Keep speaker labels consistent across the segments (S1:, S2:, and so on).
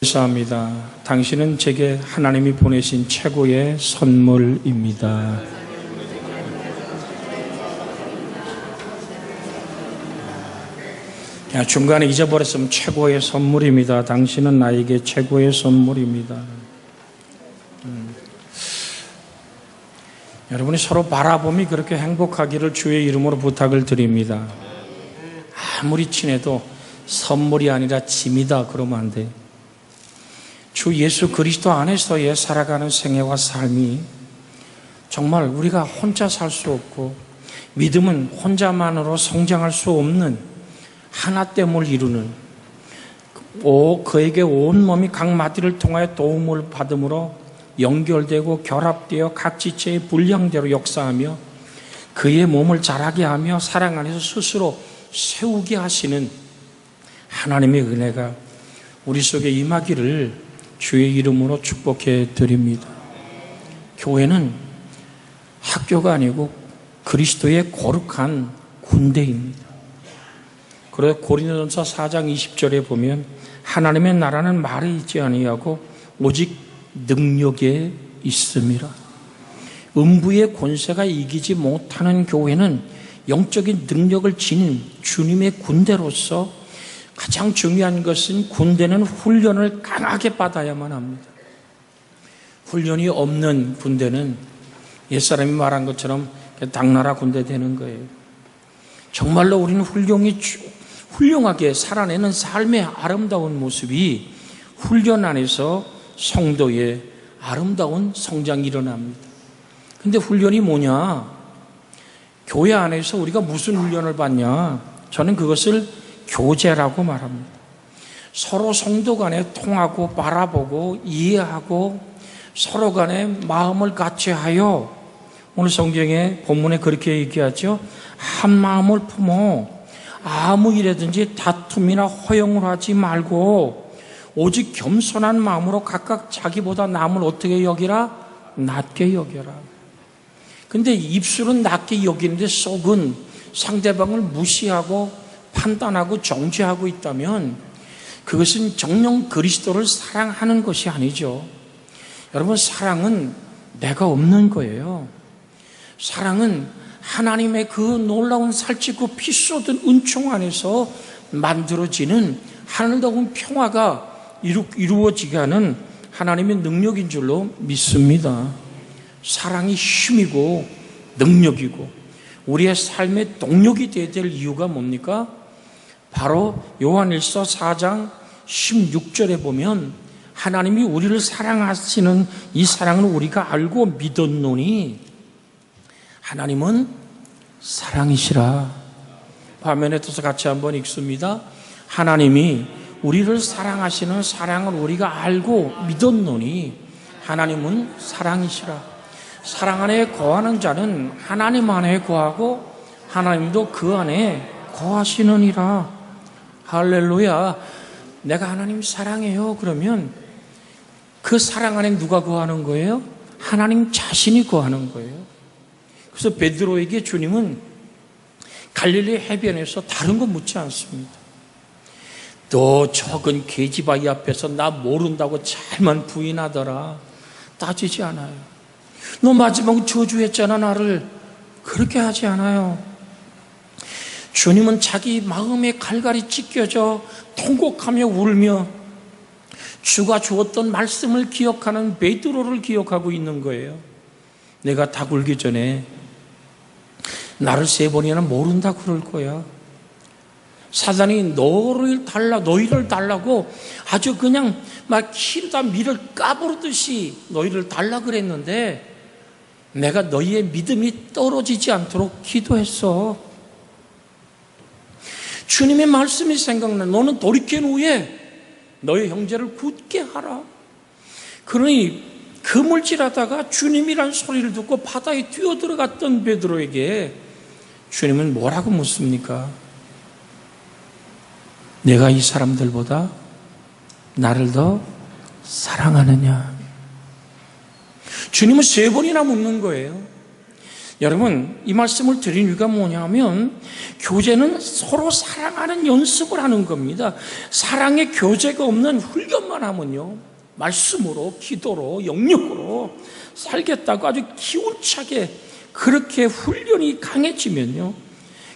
S1: 감사합니다. 당신은 제게 하나님이 보내신 최고의 선물입니다. 중간에 잊어버렸으면 최고의 선물입니다. 당신은 나에게 최고의 선물입니다. 여러분이 서로 바라봄이 그렇게 행복하기를 주의 이름으로 부탁을 드립니다. 아무리 친해도 선물이 아니라 짐이다 그러면 안 돼. 주 예수 그리스도 안에서의 살아가는 생애와 삶이 정말 우리가 혼자 살 수 없고, 믿음은 혼자만으로 성장할 수 없는 하나됨을 이루는, 그에게 온몸이 각 마디를 통하여 도움을 받음으로 연결되고 결합되어 각 지체의 분량대로 역사하며 그의 몸을 자라게 하며 사랑 안에서 스스로 세우게 하시는 하나님의 은혜가 우리 속에 임하기를 주의 이름으로 축복해 드립니다. 교회는 학교가 아니고 그리스도의 거룩한 군대입니다. 그래서 고린도전서 4장 20절에 보면 하나님의 나라는 말에 있지 아니하고 오직 능력에 있음이라. 음부의 권세가 이기지 못하는 교회는 영적인 능력을 지닌 주님의 군대로서 가장 중요한 것은 군대는 훈련을 강하게 받아야만 합니다. 훈련이 없는 군대는 옛사람이 말한 것처럼 당나라 군대 되는 거예요. 정말로 우리는 훌륭하게 살아내는 삶의 아름다운 모습이 훈련 안에서 성도의 아름다운 성장이 일어납니다. 근데 훈련이 뭐냐? 교회 안에서 우리가 무슨 훈련을 받냐? 저는 그것을 교제라고 말합니다. 서로 성도 간에 통하고 바라보고 이해하고 서로 간에 마음을 같이 하여, 오늘 성경의 본문에 그렇게 얘기하죠. 한 마음을 품어 아무 일에든지 다툼이나 허용을 하지 말고 오직 겸손한 마음으로 각각 자기보다 남을 어떻게 여기라? 낮게 여겨라. 근데 입술은 낮게 여기는데 속은 상대방을 무시하고 판단하고 정죄하고 있다면 그것은 정녕 그리스도를 사랑하는 것이 아니죠. 여러분, 사랑은 내가 없는 거예요. 사랑은 하나님의 그 놀라운 살찌고 피 쏟은 은총 안에서 만들어지는 하늘다운 평화가 이루어지게 하는 하나님의 능력인 줄로 믿습니다. 사랑이 힘이고 능력이고 우리의 삶의 동력이 되어야 될 이유가 뭡니까? 바로 요한일서 4장 16절에 보면 하나님이 우리를 사랑하시는 이 사랑을 우리가 알고 믿었노니 하나님은 사랑이시라. 화면에 떠서 같이 한번 읽습니다. 하나님이 우리를 사랑하시는 사랑을 우리가 알고 믿었노니 하나님은 사랑이시라. 사랑 안에 거하는 자는 하나님 안에 거하고 하나님도 그 안에 거하시느니라. 할렐루야. 내가 하나님 사랑해요. 그러면 그 사랑 안에 누가 거하는 거예요? 하나님 자신이 거하는 거예요. 그래서 베드로에게 주님은 갈릴리 해변에서 다른 거 묻지 않습니다. 너 적은 계집아이 앞에서 나 모른다고 잘만 부인하더라. 따지지 않아요. 너 마지막에 저주했잖아 나를. 그렇게 하지 않아요. 주님은 자기 마음에 갈갈이 찢겨져 통곡하며 울며 주가 주었던 말씀을 기억하는 베드로를 기억하고 있는 거예요. 내가 다 굴기 전에 나를 3번이나 모른다 그럴 거야. 사단이 너희를 달라고 아주 그냥 막 키로다 밀을 까부르듯이 너희를 달라 그랬는데 내가 너희의 믿음이 떨어지지 않도록 기도했어. 주님의 말씀이 생각나. 너는 돌이킨 후에 너희 형제를 굳게 하라. 그러니 그물질하다가 주님이란 소리를 듣고 바다에 뛰어들어갔던 베드로에게 주님은 뭐라고 묻습니까? 내가 이 사람들보다 나를 더 사랑하느냐? 주님은 3번이나 묻는 거예요. 여러분, 이 말씀을 드린 이유가 뭐냐면 교제는 서로 사랑하는 연습을 하는 겁니다. 사랑의 교제가 없는 훈련만 하면요, 말씀으로, 기도로, 영역으로 살겠다고 아주 기울차게 그렇게 훈련이 강해지면요,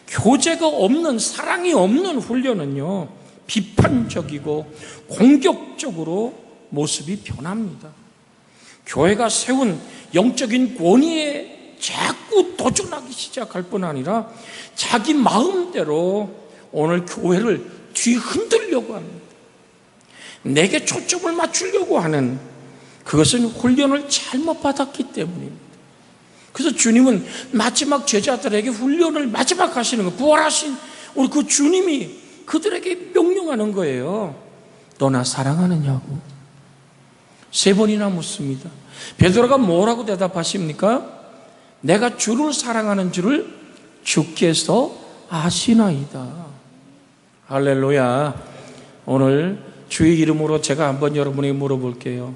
S1: 교제가 없는, 사랑이 없는 훈련은요, 비판적이고 공격적으로 모습이 변합니다. 교회가 세운 영적인 권위에 자꾸 도전하기 시작할 뿐 아니라 자기 마음대로 오늘 교회를 뒤흔들려고 합니다. 내게 초점을 맞추려고 하는, 그것은 훈련을 잘못 받았기 때문입니다. 그래서 주님은 마지막 제자들에게 훈련을 마지막 하시는 거예요. 부활하신 우리 그 주님이 그들에게 명령하는 거예요. 너 나 사랑하느냐고 3번이나 묻습니다. 베드로가 뭐라고 대답하십니까? 내가 주를 사랑하는 줄을 주께서 아시나이다. 할렐루야. 오늘 주의 이름으로 제가 한번 여러분에게 물어볼게요.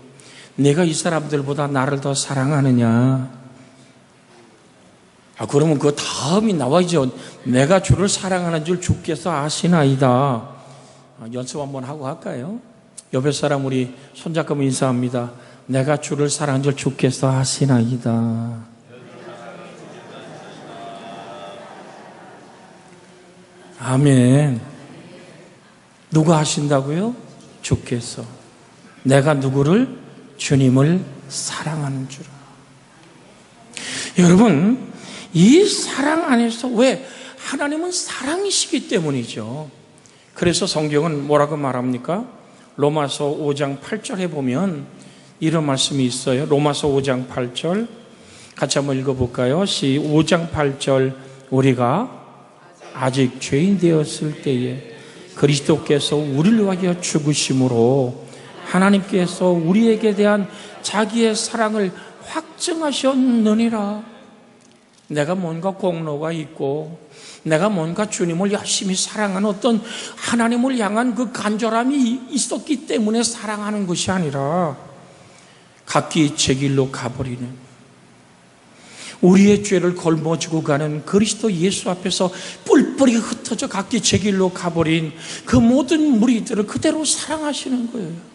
S1: 내가 이 사람들보다 나를 더 사랑하느냐? 그러면 그 다음이 나와야죠. 내가 주를 사랑하는 줄 주께서 아시나이다. 연습 한번 하고 할까요? 옆에 사람 우리 손잡고 인사합니다. 내가 주를 사랑하는 줄 주께서 아시나이다. 아멘. 누가 하신다고요? 주께서. 내가 누구를? 주님을 사랑하는 줄. 여러분, 이 사랑 안에서, 왜? 하나님은 사랑이시기 때문이죠. 그래서 성경은 뭐라고 말합니까? 로마서 5장 8절에 보면 이런 말씀이 있어요. 로마서 5장 8절 같이 한번 읽어볼까요? 5장 8절 우리가 아직 죄인 되었을 때에 그리스도께서 우리를 위하여 죽으심으로 하나님께서 우리에게 대한 자기의 사랑을 확증하셨느니라. 내가 뭔가 공로가 있고 내가 뭔가 주님을 열심히 사랑하는 어떤 하나님을 향한 그 간절함이 있었기 때문에 사랑하는 것이 아니라 각기 제 길로 가버리는, 우리의 죄를 걸머지고 가는 그리스도 예수 앞에서 뿔뿔이 흩어져 각기 제 길로 가버린 그 모든 무리들을 그대로 사랑하시는 거예요.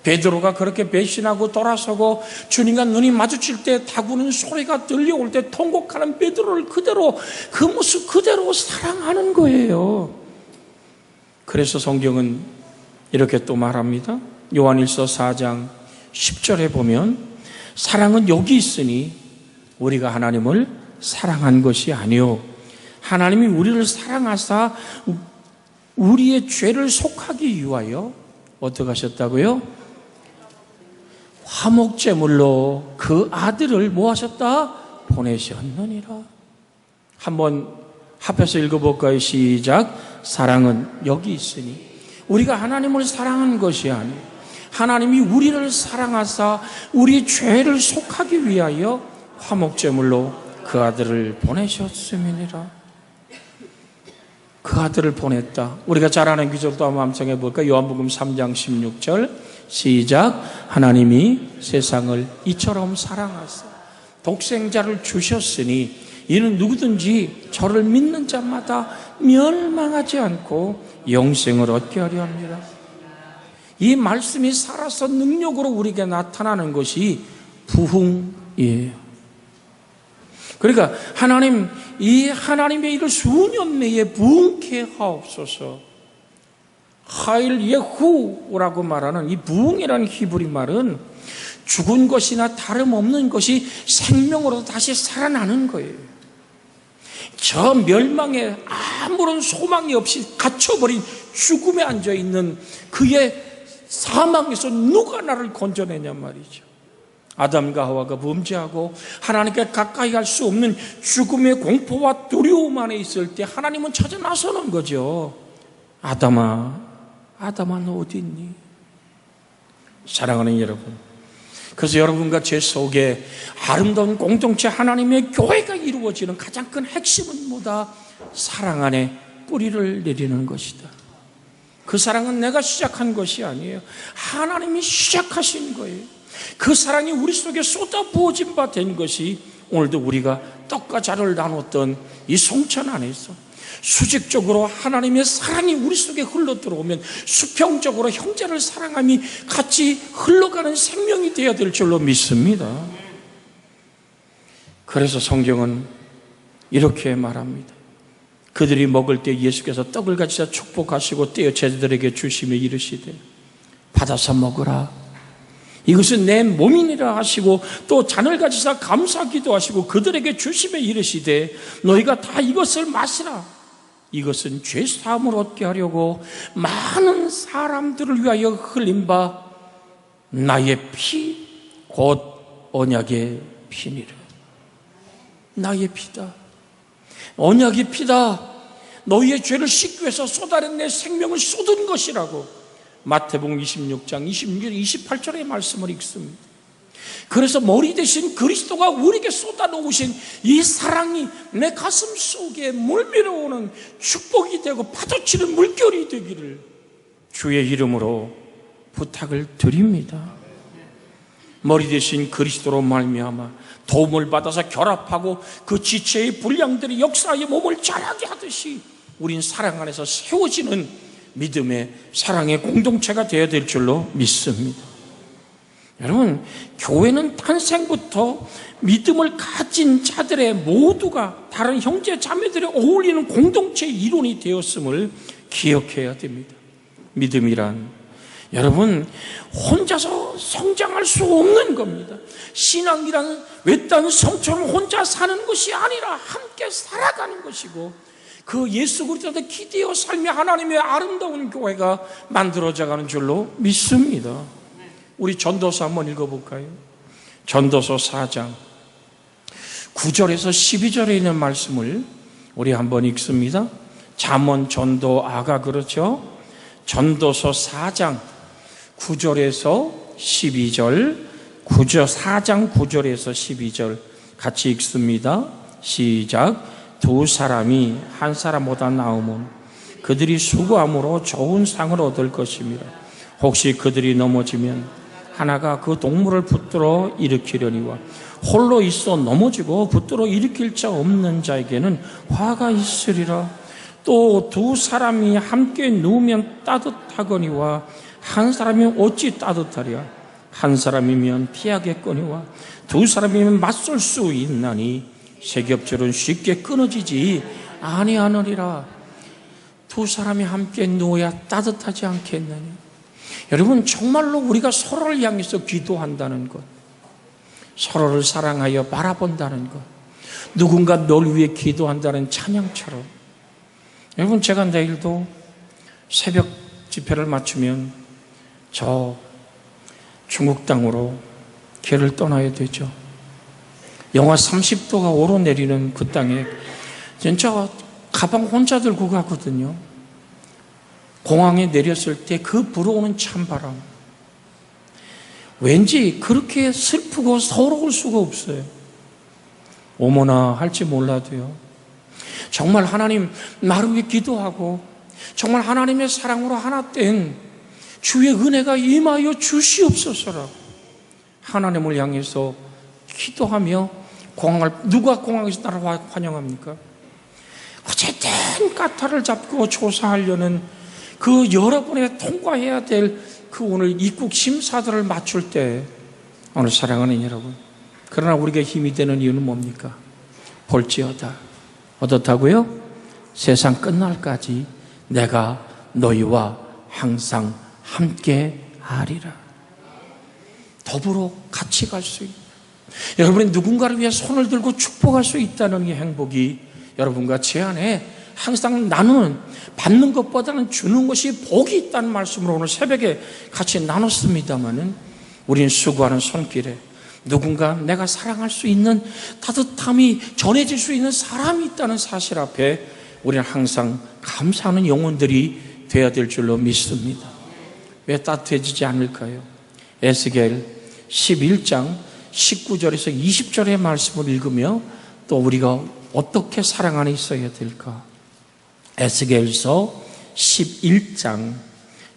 S1: 베드로가 그렇게 배신하고 돌아서고 주님과 눈이 마주칠 때 다구는 소리가 들려올 때 통곡하는 베드로를 그대로, 그 모습 그대로 사랑하는 거예요. 그래서 성경은 이렇게 또 말합니다. 요한일서 4장 10절에 보면 사랑은 여기 있으니 우리가 하나님을 사랑한 것이 아니요 하나님이 우리를 사랑하사 우리의 죄를 속하기 위하여 어떻게 하셨다고요? 화목제물로 그 아들을 뭐 하셨다? 보내셨느니라. 한번 합해서 읽어볼까요? 시작. 사랑은 여기 있으니 우리가 하나님을 사랑한 것이 아니요 하나님이 우리를 사랑하사 우리 죄를 속하기 위하여 화목제물로 그 아들을 보내셨음이니라. 그 아들을 보냈다. 우리가 잘 아는 기적도 한번 암송해 볼까요? 요한복음 3장 16절 시작. 하나님이 세상을 이처럼 사랑하사 독생자를 주셨으니 이는 누구든지 저를 믿는 자마다 멸망하지 않고 영생을 얻게 하려 합니다. 이 말씀이 살아서 능력으로 우리에게 나타나는 것이 부흥이에요. 그러니까 하나님, 이 하나님의 일을 수년 내에 부흥케 하옵소서. 하일 예후라고 말하는 이 부흥이라는 히브리 말은 죽은 것이나 다름없는 것이 생명으로 다시 살아나는 거예요. 저 멸망에 아무런 소망이 없이 갇혀버린 죽음에 앉아있는 그의 사망에서 누가 나를 건져내냔 말이죠. 아담과 하와가 범죄하고 하나님께 가까이 할 수 없는 죽음의 공포와 두려움 안에 있을 때 하나님은 찾아 나서는 거죠. 아담아 너 어디 있니? 사랑하는 여러분, 그래서 여러분과 제 속에 아름다운 공동체 하나님의 교회가 이루어지는 가장 큰 핵심은 뭐다? 사랑 안에 뿌리를 내리는 것이다. 그 사랑은 내가 시작한 것이 아니에요. 하나님이 시작하신 거예요. 그 사랑이 우리 속에 쏟아 부어진 바 된 것이 오늘도 우리가 떡과 잔을 나눴던 이 성찬 안에서 수직적으로 하나님의 사랑이 우리 속에 흘러들어오면 수평적으로 형제를 사랑함이 같이 흘러가는 생명이 되어야 될 줄로 믿습니다. 그래서 성경은 이렇게 말합니다. 그들이 먹을 때 예수께서 떡을 가지사 축복하시고 떼어 제자들에게 주시며 이르시되 받아서 먹으라, 이것은 내 몸이니라 하시고 또 잔을 가지사 감사 기도하시고 그들에게 주시며 이르시되 너희가 다 이것을 마시라, 이것은 죄 사함을 얻게 하려고 많은 사람들을 위하여 흘린 바 나의 피 곧 언약의 피니라. 나의 피다, 언약의 피다. 너희의 죄를 씻기 위해서 쏟아낸 내 생명을 쏟은 것이라고 마태복음 26장 26절 28절의 말씀을 읽습니다. 그래서 머리 대신 그리스도가 우리에게 쏟아놓으신 이 사랑이 내 가슴 속에 물밀어오는 축복이 되고 파도치는 물결이 되기를 주의 이름으로 부탁을 드립니다. 머리 대신 그리스도로 말미암아 도움을 받아서 결합하고 그 지체의 분량들이 역사의 몸을 자라게 하듯이 우린 사랑 안에서 세워지는 믿음의 사랑의 공동체가 되어야 될 줄로 믿습니다. 여러분, 교회는 탄생부터 믿음을 가진 자들의 모두가 다른 형제 자매들이 어울리는 공동체의 일원이 되었음을 기억해야 됩니다. 믿음이란 여러분 혼자서 성장할 수 없는 겁니다. 신앙이란 외딴 성처럼 혼자 사는 것이 아니라 함께 살아가는 것이고 그 예수 그리스도를 기대어 살며 하나님의 아름다운 교회가 만들어져가는 줄로 믿습니다. 우리 전도서 한번 읽어볼까요? 전도서 4장 9절에서 12절에 있는 말씀을 우리 한번 읽습니다. 잠언, 전도, 아가, 그렇죠? 전도서 4장 9절에서 12절, 4장 9절에서 12절 같이 읽습니다. 시작. 두 사람이 한 사람보다 나으면 그들이 수고함으로 좋은 상을 얻을 것입니다. 혹시 그들이 넘어지면 하나가 그 동물을 붙들어 일으키려니와 홀로 있어 넘어지고 붙들어 일으킬 자 없는 자에게는 화가 있으리라. 또 두 사람이 함께 누우면 따뜻하거니와 한 사람이 어찌 따뜻하랴. 한 사람이면 피하겠거니와 두 사람이면 맞설 수 있나니 세겹줄은 쉽게 끊어지지 아니하느니라. 두 사람이 함께 누워야 따뜻하지 않겠느냐. 여러분, 정말로 우리가 서로를 향해서 기도한다는 것, 서로를 사랑하여 바라본다는 것, 누군가 널 위해 기도한다는 찬양처럼, 여러분, 제가 내일도 새벽 집회를 마치면 저 중국 땅으로 길을 떠나야 되죠. 영하 30도가 오르내리는 그 땅에 진짜 가방 혼자 들고 가거든요. 공항에 내렸을 때 그 불어오는 찬바람, 왠지 그렇게 슬프고 서러울 수가 없어요. 어머나 할지 몰라도요, 정말 하나님 나를 위해 기도하고 정말 하나님의 사랑으로 하나 된 주의 은혜가 임하여 주시옵소서라고 하나님을 향해서 기도하며 공항을, 누가 공항에서 나를 환영합니까? 어쨌든 까타를 잡고 조사하려는 그 여러분의 통과해야 될 그 오늘 입국 심사들을 맞출 때, 오늘 사랑하는 여러분, 그러나 우리가 힘이 되는 이유는 뭡니까? 볼지어다 어떻다고요? 세상 끝날까지 내가 너희와 항상 함께 하리라. 더불어 같이 갈 수 있는, 여러분이 누군가를 위해 손을 들고 축복할 수 있다는 이 행복이 여러분과 제 안에 항상 나누는, 받는 것보다는 주는 것이 복이 있다는 말씀으로 오늘 새벽에 같이 나눴습니다마는, 우리는 수고하는 손길에 누군가 내가 사랑할 수 있는 따뜻함이 전해질 수 있는 사람이 있다는 사실 앞에 우리는 항상 감사하는 영혼들이 되어야 될 줄로 믿습니다. 왜 따뜻해지지 않을까요? 에스겔 11장 19절에서 20절의 말씀을 읽으며 또 우리가 어떻게 사랑 안에 있어야 될까? 에스겔서 11장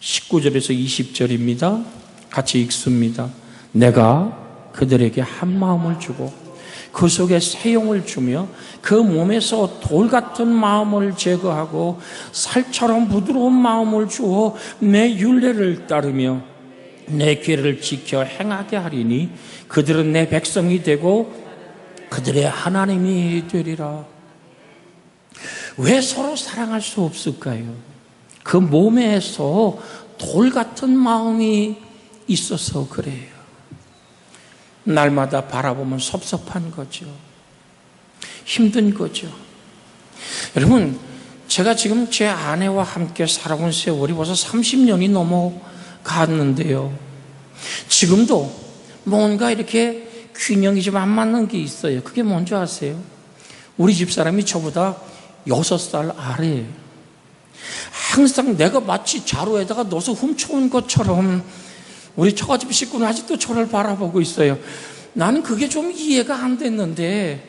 S1: 19절에서 20절입니다. 같이 읽습니다. 내가 그들에게 한 마음을 주고 그 속에 세용을 주며 그 몸에서 돌 같은 마음을 제거하고 살처럼 부드러운 마음을 주어 내 율례를 따르며 내 규례를 지켜 행하게 하리니 그들은 내 백성이 되고 그들의 하나님이 되리라. 왜 서로 사랑할 수 없을까요? 그 몸에서 돌 같은 마음이 있어서 그래요. 날마다 바라보면 섭섭한 거죠. 힘든 거죠. 여러분, 제가 지금 제 아내와 함께 살아온 세월이 벌써 30년이 넘어갔는데요. 지금도 뭔가 이렇게 균형이 좀 안 맞는 게 있어요. 그게 뭔지 아세요? 우리 집사람이 저보다 6살 아래예요. 항상 내가 마치 자루에다가 넣어서 훔쳐온 것처럼 우리 처갓집 식구는 아직도 저를 바라보고 있어요. 나는 그게 좀 이해가 안 됐는데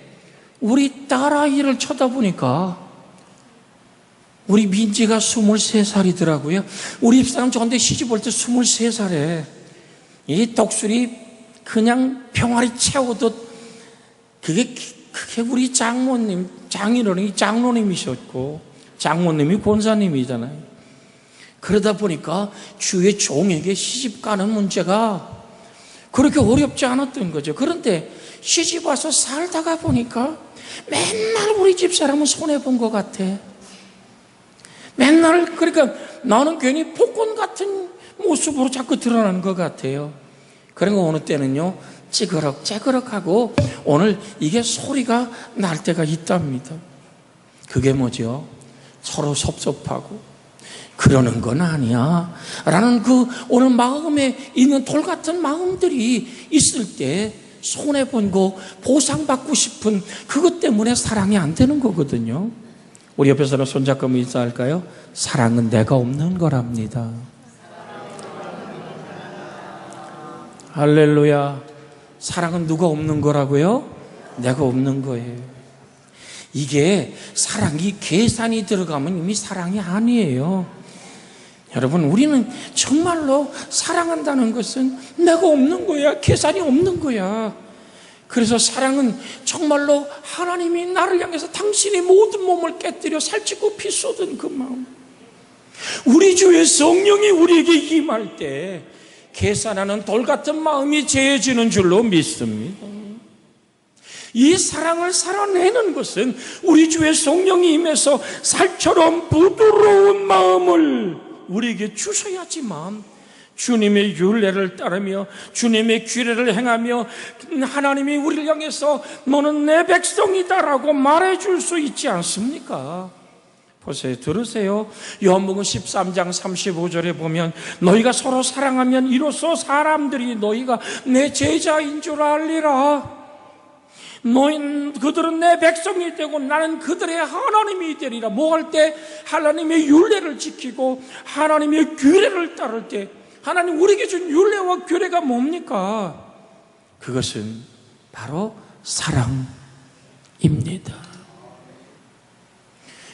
S1: 우리 딸아이를 쳐다보니까 우리 민지가 23살이더라고요. 우리 집사람 저한테 시집 올 때 23살에 이 독수리 그냥 병아리 채우듯 그게 우리 장모님, 장로님이셨고 장모님이 권사님이잖아요. 그러다 보니까 주의 종에게 시집 가는 문제가 그렇게 어렵지 않았던 거죠. 그런데 시집 와서 살다가 보니까 맨날 우리 집사람은 손해본 것 같아. 맨날 그러니까 나는 괜히 폭군 같은 모습으로 자꾸 드러나는 것 같아요. 그러니까 어느 때는요 찌그럭찌그럭하고 오늘 이게 소리가 날 때가 있답니다. 그게 뭐죠? 서로 섭섭하고 그러는 건 아니야 라는 그 오늘 마음에 있는 돌 같은 마음들이 있을 때 손해본 거 보상받고 싶은 그것 때문에 사랑이 안 되는 거거든요. 우리 옆에 사람 손잡고 인사할까요? 사랑은 내가 없는 거랍니다. 할렐루야. 사랑은 누가 없는 거라고요? 내가 없는 거예요. 이게 사랑이 계산이 들어가면 이미 사랑이 아니에요. 여러분, 우리는 정말로 사랑한다는 것은 내가 없는 거야. 계산이 없는 거야. 그래서 사랑은 정말로 하나님이 나를 향해서 당신의 모든 몸을 깨뜨려 살찌고 피 쏟은 그 마음. 우리 주의 성령이 우리에게 임할 때 계산하는 돌 같은 마음이 제해지는 줄로 믿습니다. 이 사랑을 살아내는 것은 우리 주의 성령이 임해서 살처럼 부드러운 마음을 우리에게 주셔야지만 주님의 율례를 따르며 주님의 규례를 행하며 하나님이 우리를 향해서 너는 내 백성이다라고 말해줄 수 있지 않습니까? 보세요. 들으세요. 요한복음 13장 35절에 보면 너희가 서로 사랑하면 이로써 사람들이 너희가 내 제자인 줄 알리라. 그들은 내 백성이 되고 나는 그들의 하나님이 되리라. 뭐 할 때? 하나님의 율례를 지키고 하나님의 규례를 따를 때 하나님 우리에게 준 율례와 규례가 뭡니까? 그것은 바로 사랑입니다.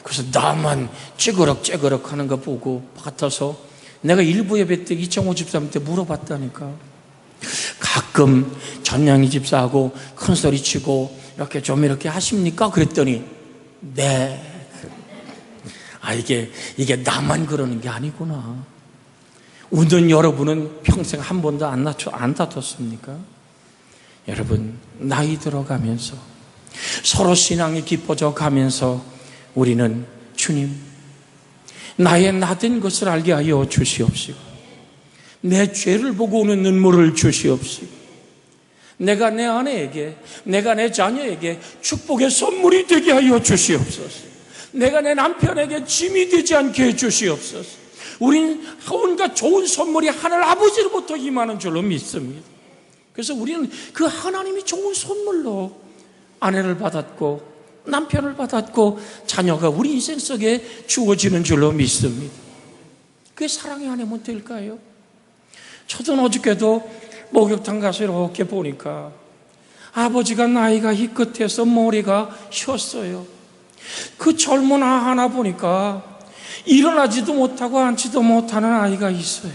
S1: 그래서 나만 찌그럭찌그럭 하는 거 보고 같아서 내가 일부 예배 때 이창호 집사한테 물어봤다니까. 가끔 전양희 집사하고 큰 소리 치고 이렇게 좀 이렇게 하십니까? 그랬더니 네. 이게 나만 그러는 게 아니구나. 우는 여러분은 평생 한 번도 안 다퉜습니까? 여러분, 나이 들어가면서 서로 신앙이 깊어져 가면서 우리는 주님, 나의 나된 것을 알게 하여 주시옵시고 내 죄를 보고 오는 눈물을 주시옵시고 내가 내 아내에게, 내가 내 자녀에게 축복의 선물이 되게 하여 주시옵소서. 내가 내 남편에게 짐이 되지 않게 해 주시옵소서. 우린 온갖 좋은 선물이 하늘 아버지로부터 임하는 줄로 믿습니다. 그래서 우리는 그 하나님이 좋은 선물로 아내를 받았고 남편을 받았고 자녀가 우리 인생 속에 주어지는 줄로 믿습니다. 그게 사랑이 아니면 될까요? 저도 어저께도 목욕탕 가서 이렇게 보니까 아버지가 나이가 희끗해서 머리가 휘었어요. 그 젊은 아 하나 보니까 일어나지도 못하고 앉지도 못하는 아이가 있어요.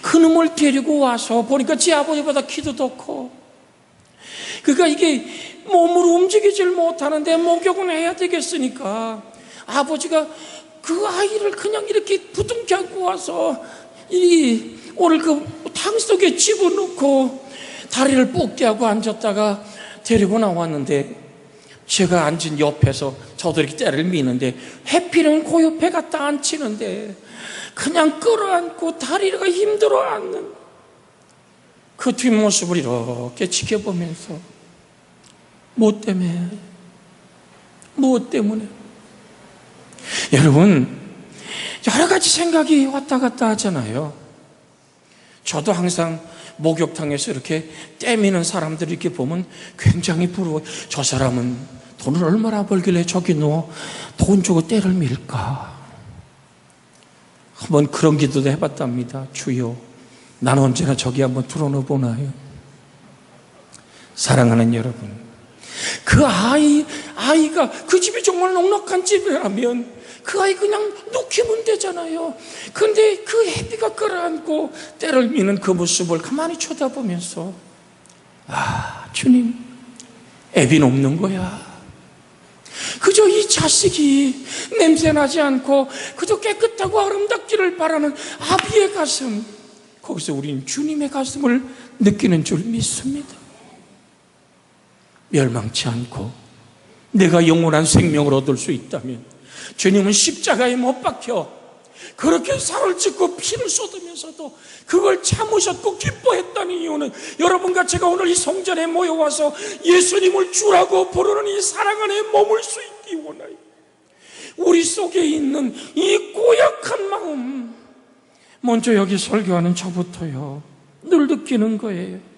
S1: 그놈을 데리고 와서 보니까 지 아버지보다 키도 더 커. 그러니까 이게 몸으로 움직이질 못하는데 목욕은 해야 되겠으니까 아버지가 그 아이를 그냥 이렇게 부둥켜 안고 와서 오늘 그 탕 속에 집어넣고 다리를 뻗게 하고 앉았다가 데리고 나왔는데, 제가 앉은 옆에서 저도 이렇게 때를 미는데 해피는 그 옆에 갖다 앉히는데 그냥 끌어안고 다리가 힘들어 앉는 그 뒷모습을 이렇게 지켜보면서 뭐 때문에? 여러분, 여러 가지 생각이 왔다 갔다 하잖아요. 저도 항상 목욕탕에서 이렇게 떼미는 사람들 이렇게 보면 굉장히 부러워요. 저 사람은 돈을 얼마나 벌길래 저기 누워 돈 주고 때를 밀까? 한번 그런 기도도 해봤답니다. 주여, 난 언제나 저기 한번 들어놓아 보나요? 사랑하는 여러분, 그 아이가 그 집이 정말 넉넉한 집이라면 그 아이 그냥 눕히면 되잖아요. 근데 그 해비가 끌어안고 때를 미는 그 모습을 가만히 쳐다보면서, 아, 주님, 애비는 없는 거야. 그저 이 자식이 냄새나지 않고 그저 깨끗하고 아름답기를 바라는 아비의 가슴, 거기서 우린 주님의 가슴을 느끼는 줄 믿습니다. 멸망치 않고 내가 영원한 생명을 얻을 수 있다면 주님은 십자가에 못 박혀 그렇게 살을 찢고 피를 쏟으면서도 그걸 참으셨고 기뻐했다는 이유는, 여러분과 제가 오늘 이 성전에 모여와서 예수님을 주라고 부르는 이 사랑 안에 머물 수 있기 원하여 우리 속에 있는 이 고약한 마음, 먼저 여기 설교하는 저부터요 늘 느끼는 거예요.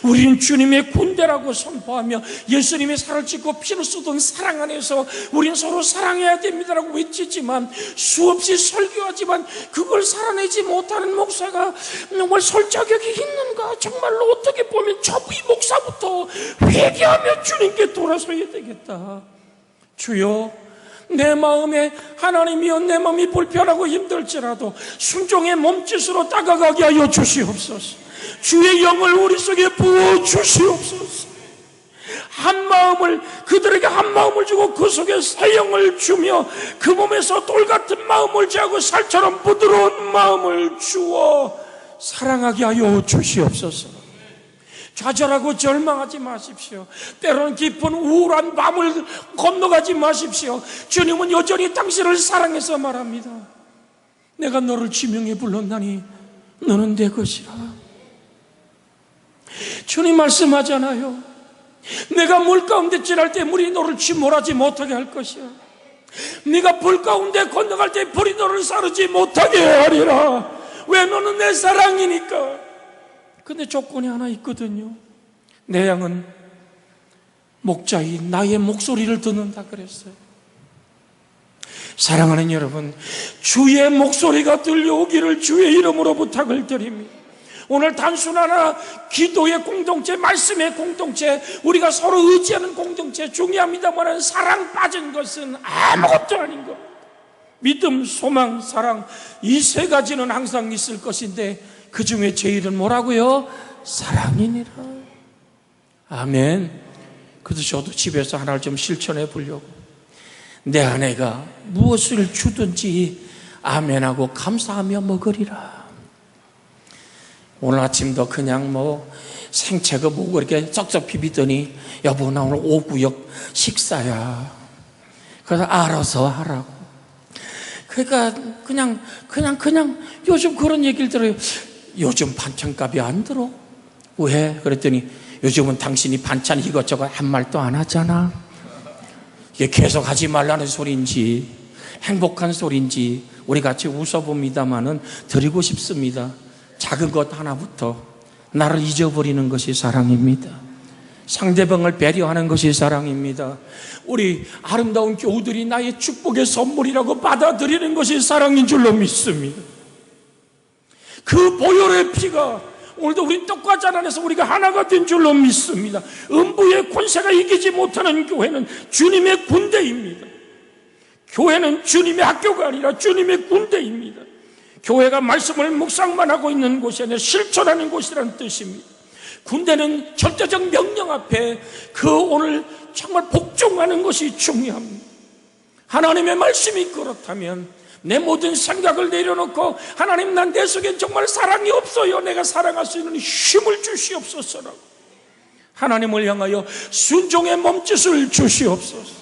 S1: 우리는 주님의 군대라고 선포하며 예수님의 살을 찢고 피를 쏟은 사랑 안에서 우리는 서로 사랑해야 됩니다라고 외치지만, 수없이 설교하지만 그걸 살아내지 못하는 목사가 정말 설 자격이 있는가? 정말로 어떻게 보면 저부이 목사부터 회개하며 주님께 돌아서야 되겠다. 주여, 내 마음에 하나님이여, 내 마음이 불편하고 힘들지라도 순종의 몸짓으로 다가가게 하여 주시옵소서. 주의 영을 우리 속에 부어 주시옵소서. 그들에게 한 마음을 주고 그 속에 새 영을 주며 그 몸에서 돌 같은 마음을 제하고 살처럼 부드러운 마음을 주어 사랑하게 하여 주시옵소서. 좌절하고 절망하지 마십시오. 때로는 깊은 우울한 밤을 건너가지 마십시오. 주님은 여전히 당신을 사랑해서 말합니다. 내가 너를 지명해 불렀나니 너는 내 것이라. 주님 말씀하잖아요. 내가 물 가운데 지날 때 물이 너를 침몰하지 못하게 할 것이야. 네가 불 가운데 건너갈 때 불이 너를 사르지 못하게 하리라. 왜? 너는 내 사랑이니까. 근데 조건이 하나 있거든요. 내 양은 목자인 나의 목소리를 듣는다 그랬어요. 사랑하는 여러분, 주의 목소리가 들려오기를 주의 이름으로 부탁을 드립니다. 오늘 단순한 기도의 공동체, 말씀의 공동체, 우리가 서로 의지하는 공동체 중요합니다만 사랑 빠진 것은 아무것도 아닌 겁니다. 믿음, 소망, 사랑, 이 세 가지는 항상 있을 것인데 그 중에 제일은 뭐라고요? 사랑이니라. 아멘. 그래서 저도 집에서 하나를 좀 실천해 보려고, 내 아내가 무엇을 주든지 아멘하고 감사하며 먹으리라. 오늘 아침도 그냥 생채가 뭐고 이렇게 쩍쩍 비비더니, 여보 나 오늘 오구역 식사야. 그래서 알아서 하라고. 그러니까 그냥 요즘 그런 얘기를 들어요. 요즘 반찬값이 안 들어. 왜? 그랬더니 요즘은 당신이 반찬 이것저것 한 말도 안 하잖아. 이게 계속 하지 말라는 소리인지 행복한 소리인지 우리 같이 웃어봅니다마는 드리고 싶습니다. 작은 것 하나부터 나를 잊어버리는 것이 사랑입니다. 상대방을 배려하는 것이 사랑입니다. 우리 아름다운 교우들이 나의 축복의 선물이라고 받아들이는 것이 사랑인 줄로 믿습니다. 그 보혈의 피가 오늘도 우리 떡과잔 안에서 우리가 하나가 된 줄로 믿습니다. 음부의 권세가 이기지 못하는 교회는 주님의 군대입니다. 교회는 주님의 학교가 아니라 주님의 군대입니다. 교회가 말씀을 묵상만 하고 있는 곳이 아니라 실천하는 곳이라는 뜻입니다. 군대는 절대적 명령 앞에 오늘 정말 복종하는 것이 중요합니다. 하나님의 말씀이 그렇다면 내 모든 생각을 내려놓고 하나님, 난 내 속에 정말 사랑이 없어요. 내가 사랑할 수 있는 힘을 주시옵소서라고 하나님을 향하여 순종의 몸짓을 주시옵소서.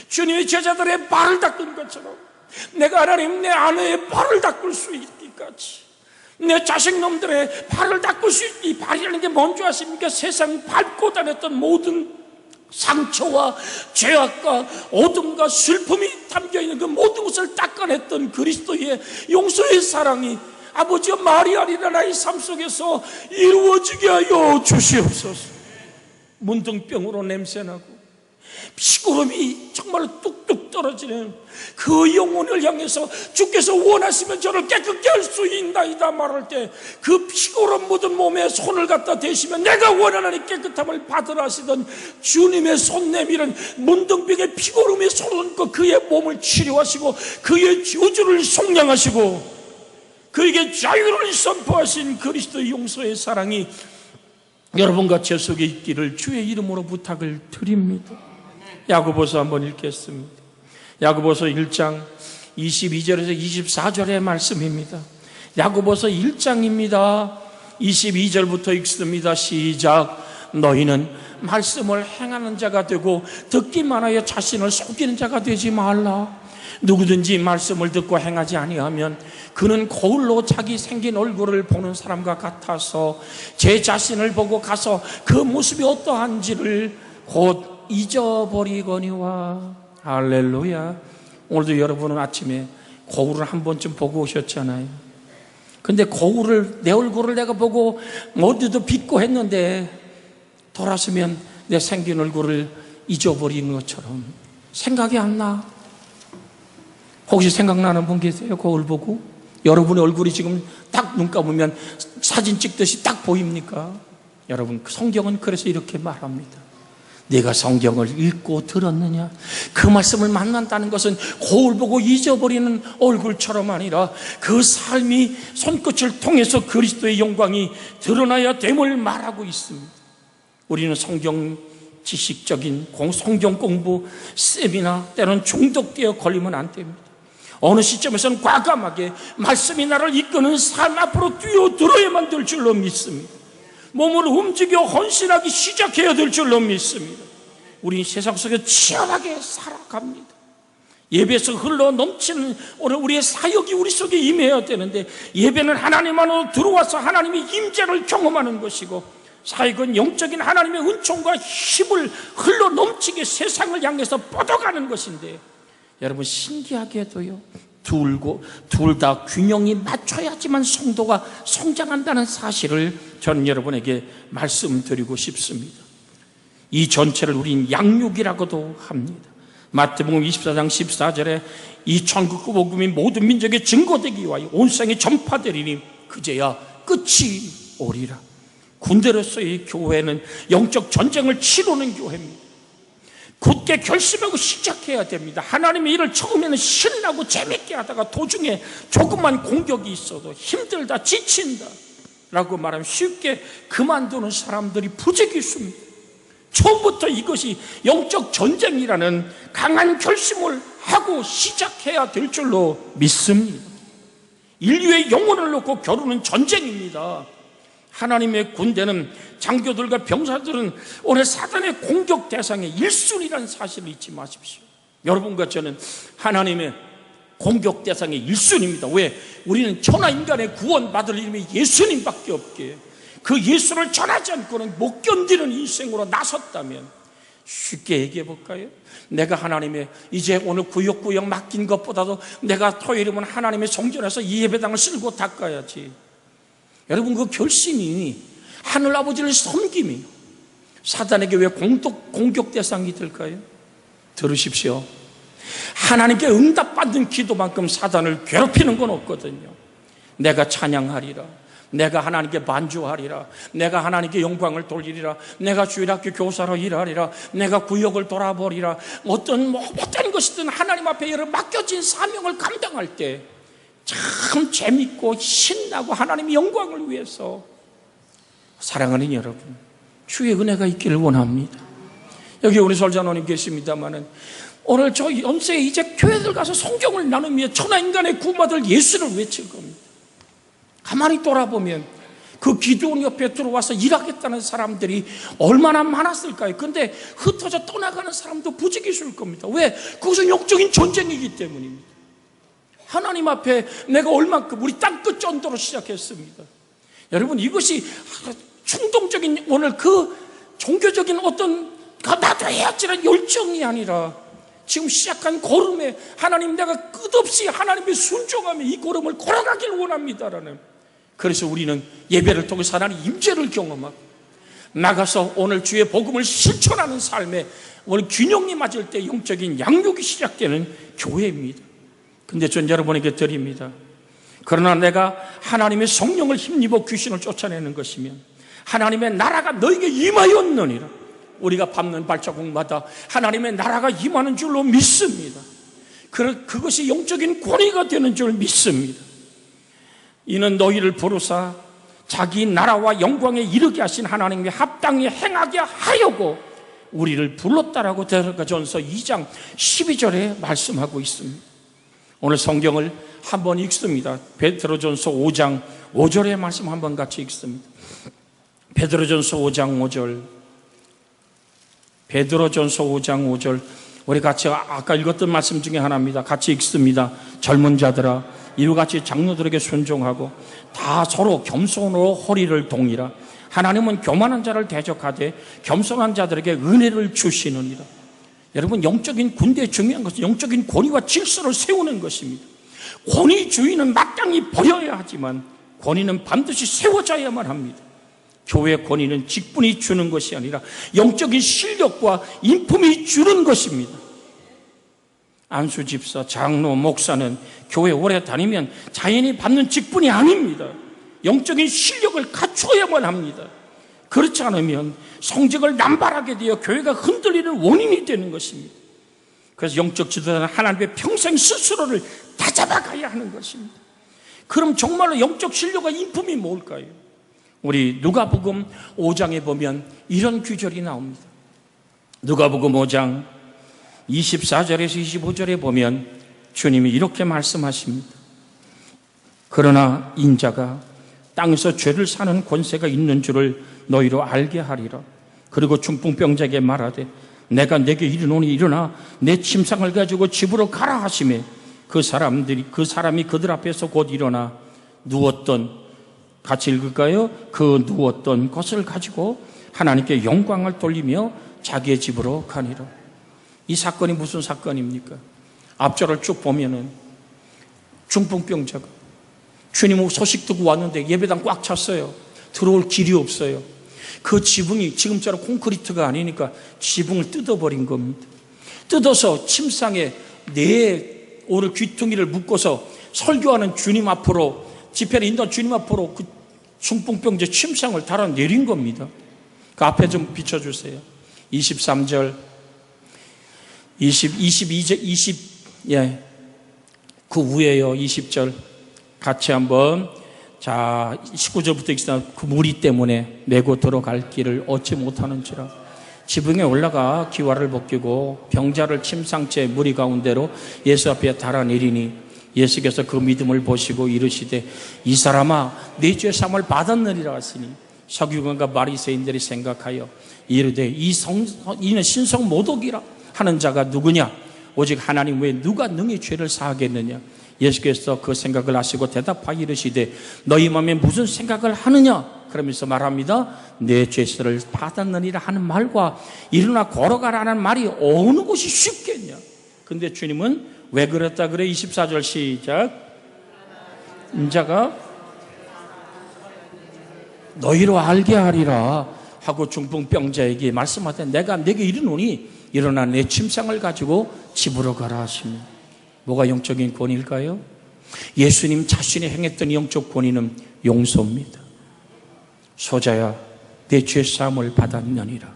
S1: 주님이 제자들의 발을 닦은 것처럼 내가 하나님 내 아내의 발을 닦을 수 있기까지, 내 자식놈들의 발을 닦을 수 있기. 발이라는 게 뭔지 아십니까? 세상 밟고 다녔던 모든 상처와 죄악과 어둠과 슬픔이 담겨있는 그 모든 것을 닦아냈던 그리스도의 용서의 사랑이 아버지와 마리아리라 나의 삶 속에서 이루어지게 하여 주시옵소서. 문둥병으로 냄새나고 피고름이 정말 뚝뚝 떨어지는 그 영혼을 향해서 주께서 원하시면 저를 깨끗게 할 수 있나이다 말할 때 그 피고름 묻은 몸에 손을 갖다 대시면 내가 원하는 깨끗함을 받으라 하시던 주님의 손 내밀은 문둥병의 피고름에 손을 얹고 그의 몸을 치료하시고 그의 저주를 속량하시고 그에게 자유를 선포하신 그리스도의 용서의 사랑이 여러분과 제 속에 있기를 주의 이름으로 부탁을 드립니다. 야고보서 한번 읽겠습니다. 야고보서 1장 22절에서 24절의 말씀입니다. 야고보서 1장입니다. 22절부터 읽습니다. 시작. 너희는 말씀을 행하는 자가 되고 듣기만 하여 자신을 속이는 자가 되지 말라. 누구든지 말씀을 듣고 행하지 아니하면 그는 거울로 자기 생긴 얼굴을 보는 사람과 같아서 제 자신을 보고 가서 그 모습이 어떠한지를 곧 잊어버리거니와. 할렐루야. 오늘도 여러분은 아침에 거울을 한 번쯤 보고 오셨잖아요. 근데 거울을, 내 얼굴을 내가 보고 어디도 빗고 했는데 돌아서면 내 생긴 얼굴을 잊어버리는 것처럼 생각이 안 나. 혹시 생각나는 분 계세요? 거울 보고? 여러분의 얼굴이 지금 딱 눈 감으면 사진 찍듯이 딱 보입니까? 여러분, 성경은 그래서 이렇게 말합니다. 네가 성경을 읽고 들었느냐? 그 말씀을 만난다는 것은 거울 보고 잊어버리는 얼굴처럼 아니라 그 삶이 손끝을 통해서 그리스도의 영광이 드러나야 됨을 말하고 있습니다. 우리는 성경 지식적인 성경 공부 세미나 때로는 중독되어 걸리면 안 됩니다. 어느 시점에서는 과감하게 말씀이 나를 이끄는 삶 앞으로 뛰어들어야만 될 줄로 믿습니다. 몸을 움직여 헌신하기 시작해야 될 줄로 믿습니다. 우리 세상 속에 치열하게 살아갑니다. 예배에서 흘러 넘치는 오늘 우리의 사역이 우리 속에 임해야 되는데, 예배는 하나님 안으로 들어와서 하나님의 임재를 경험하는 것이고, 사역은 영적인 하나님의 은총과 힘을 흘러 넘치게 세상을 향해서 뻗어가는 것인데, 여러분 신기하게도요, 둘 다 균형이 맞춰야지만 성도가 성장한다는 사실을 저는 여러분에게 말씀드리고 싶습니다. 이 전체를 우린 양육이라고도 합니다. 마태복음 24장 14절에 이 천국과 복음이 모든 민족에 증거되기 위하여 온 세상에 전파되리니 그제야 끝이 오리라. 군대로서의 교회는 영적 전쟁을 치르는 교회입니다. 굳게 결심하고 시작해야 됩니다. 하나님의 일을 처음에는 신나고 재밌게 하다가 도중에 조금만 공격이 있어도 힘들다, 지친다 라고 말하면 쉽게 그만두는 사람들이 부지기수입니다. 처음부터 이것이 영적 전쟁이라는 강한 결심을 하고 시작해야 될 줄로 믿습니다. 인류의 영혼을 놓고 겨루는 전쟁입니다. 하나님의 군대는 장교들과 병사들은 오늘 사단의 공격 대상의 1순위라는 사실을 잊지 마십시오. 여러분과 저는 하나님의 공격 대상의 1순위입니다. 왜? 우리는 천하인간의 구원받을 이름이 예수님밖에 없기에 그 예수를 전하지 않고는 못 견디는 인생으로 나섰다면, 쉽게 얘기해 볼까요? 내가 하나님의 이제 오늘 구역구역 맡긴 것보다도 내가 토요일이면 하나님의 성전에서 이 예배당을 쓸고 닦아야지. 여러분, 그 결심이 하늘 아버지를 섬김이 사단에게 왜 공격 대상이 될까요? 들으십시오. 하나님께 응답받는 기도만큼 사단을 괴롭히는 건 없거든요. 내가 찬양하리라, 내가 하나님께 만주하리라, 내가 하나님께 영광을 돌리리라, 내가 주일학교 교사로 일하리라, 내가 구역을 돌아보리라, 어떤 것이든 하나님 앞에 맡겨진 사명을 감당할 때 참 재밌고 신나고 하나님의 영광을 위해서 사랑하는 여러분, 주의 은혜가 있기를 원합니다. 여기 우리 설자노님 계십니다마는 오늘 저 연세에 이제 교회들 가서 성경을 나누며 천하인간의 구원받을 예수를 외칠 겁니다. 가만히 돌아보면 그 기도원 옆에 들어와서 일하겠다는 사람들이 얼마나 많았을까요? 근데 흩어져 떠나가는 사람도 부지기수일 겁니다. 왜? 그것은 영적인 전쟁이기 때문입니다. 하나님 앞에 내가 얼만큼 우리 땅끝 전도로 시작했습니다. 여러분, 이것이 충동적인 오늘 그 종교적인 어떤 나도 해야지라는 열정이 아니라 지금 시작한 걸음에 하나님, 내가 끝없이 하나님의 순종하며 이 걸음을 걸어가길 원합니다라는, 그래서 우리는 예배를 통해서 하나님 임재를 경험하고 나가서 오늘 주의 복음을 실천하는 삶에 오늘 균형이 맞을 때 영적인 양육이 시작되는 교회입니다. 근데 전 여러분에게 드립니다. 그러나 내가 하나님의 성령을 힘입어 귀신을 쫓아내는 것이면 하나님의 나라가 너에게 임하였느니라. 우리가 밟는 발자국마다 하나님의 나라가 임하는 줄로 믿습니다. 그것이 영적인 권위가 되는 줄 믿습니다. 이는 너희를 부르사 자기 나라와 영광에 이르게 하신 하나님의 합당히 행하게 하려고 우리를 불렀다라고 데살로니가전서 2장 12절에 말씀하고 있습니다. 오늘 성경을 한번 읽습니다. 베드로전서 5장 5절의 말씀 한번 같이 읽습니다. 베드로전서 5장 5절. 베드로전서 5장 5절. 우리 같이 아까 읽었던 말씀 중에 하나입니다. 같이 읽습니다. 젊은 자들아, 이와 같이 장로들에게 순종하고 다 서로 겸손으로 허리를 동이라. 하나님은 교만한 자를 대적하되 겸손한 자들에게 은혜를 주시느니라. 여러분, 영적인 군대의 중요한 것은 영적인 권위와 질서를 세우는 것입니다. 권위주의는 마땅히 버려야 하지만 권위는 반드시 세워져야만 합니다. 교회 권위는 직분이 주는 것이 아니라 영적인 실력과 인품이 주는 것입니다. 안수 집사, 장로, 목사는 교회 오래 다니면 자연히 받는 직분이 아닙니다. 영적인 실력을 갖추어야만 합니다. 그렇지 않으면 성적을 남발하게 되어 교회가 흔들리는 원인이 되는 것입니다. 그래서 영적 지도자는 하나님의 평생 스스로를 다잡아가야 하는 것입니다. 그럼 정말로 영적 실력과 인품이 뭘까요? 우리 누가복음 5장에 보면 이런 규절이 나옵니다. 누가복음 5장 24절에서 25절에 보면 주님이 이렇게 말씀하십니다. 그러나 인자가 땅에서 죄를 사는 권세가 있는 줄을 너희로 알게 하리라. 그리고 중풍병자에게 말하되 내가 내게 이르노니 일어나 내 침상을 가지고 집으로 가라 하시매 그 사람이 그들 앞에서 곧 일어나 누웠던, 같이 읽을까요? 그 누웠던 것을 가지고 하나님께 영광을 돌리며 자기의 집으로 가니라. 이 사건이 무슨 사건입니까? 앞절을 쭉 보면은 중풍병자가 주님 소식 듣고 왔는데 예배당 꽉 찼어요. 들어올 길이 없어요. 그 지붕이 지금처럼 콘크리트가 아니니까 지붕을 뜯어버린 겁니다. 뜯어서 침상에 오늘 귀퉁이를 묶어서 설교하는 주님 앞으로, 집회를 인도한 주님 앞으로 그 중풍병자 침상을 달아 내린 겁니다. 그 앞에 좀 비춰주세요. 23절, 22절, 그 위에요. 20절. 같이 한번, 자, 19절부터 읽습니다. 그 무리 때문에 메고 들어갈 길을 얻지 못하는지라. 지붕에 올라가 기와를 벗기고 병자를 침상째 무리 가운데로 예수 앞에 달아내리니 예수께서 그 믿음을 보시고 이르시되 이 사람아 네 죄 사함을 받았느니라 하시니 서기관과 바리새인들이 생각하여 이르되 이는 신성 모독이라 하는 자가 누구냐? 오직 하나님 외에 누가 능히 죄를 사하겠느냐? 예수께서 그 생각을 하시고 대답하여 이르시되 너희 마음에 무슨 생각을 하느냐? 그러면서 말합니다. 내 죄를 받았느니라 하는 말과 일어나 걸어가라는 말이 어느 것이 쉽겠냐? 근데 주님은 왜 그랬다 그래? 24절 시작. 인자가 너희로 알게 하리라 하고 중풍병자에게 말씀하되 내가 내게 이르노니 일어나 내 침상을 가지고 집으로 가라 하시며. 뭐가 영적인 권위일까요? 예수님 자신이 행했던 영적 권위는 용서입니다. 소자야 내 죄 사함을 받았느니라.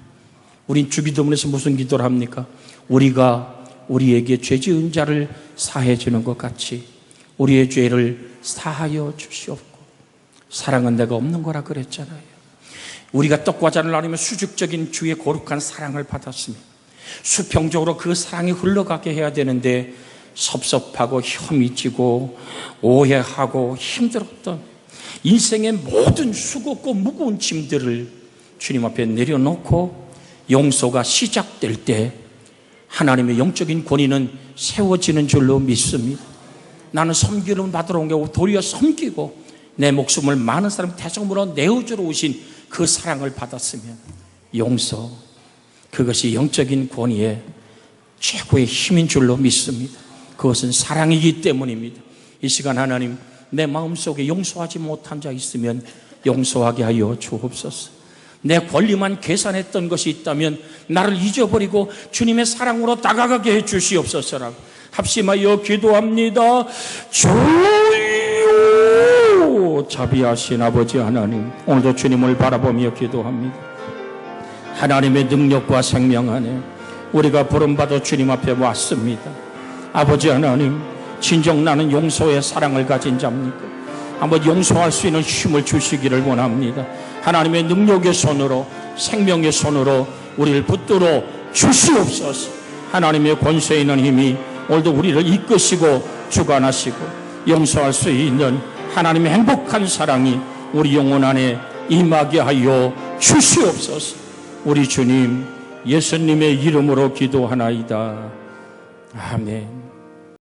S1: 우린 주기도문에서 무슨 기도를 합니까? 우리가 우리에게 죄 지은 자를 사해 주는 것 같이 우리의 죄를 사하여 주시옵고. 사랑은 내가 없는 거라 그랬잖아요. 우리가 떡과자를 나누며 수직적인 주의 거룩한 사랑을 받았으며 수평적으로 그 사랑이 흘러가게 해야 되는데 섭섭하고 혐이 지고 오해하고 힘들었던 인생의 모든 수고고 무거운 짐들을 주님 앞에 내려놓고 용서가 시작될 때 하나님의 영적인 권위는 세워지는 줄로 믿습니다. 나는 섬기는 받으러 온 게 도리어 섬기고 내 목숨을 많은 사람 대성으로 내어주러 오신 그 사랑을 받았으면 용서, 그것이 영적인 권위의 최고의 힘인 줄로 믿습니다. 그것은 사랑이기 때문입니다. 이 시간 하나님, 내 마음속에 용서하지 못한 자 있으면 용서하게 하여 주옵소서. 내 권리만 계산했던 것이 있다면 나를 잊어버리고 주님의 사랑으로 다가가게 해 주시옵소서라고 합심하여 기도합니다. 주여, 자비하신 아버지 하나님, 오늘도 주님을 바라보며 기도합니다. 하나님의 능력과 생명 안에 우리가 부름받아 주님 앞에 왔습니다. 아버지 하나님, 진정 나는 용서의 사랑을 가진 자입니까? 한번 용서할 수 있는 힘을 주시기를 원합니다. 하나님의 능력의 손으로, 생명의 손으로 우리를 붙들어 주시옵소서. 하나님의 권세 있는 힘이 오늘도 우리를 이끄시고 주관하시고 용서할 수 있는 하나님의 행복한 사랑이 우리 영혼 안에 임하게 하여 주시옵소서. 우리 주님 예수님의 이름으로 기도하나이다. 아멘.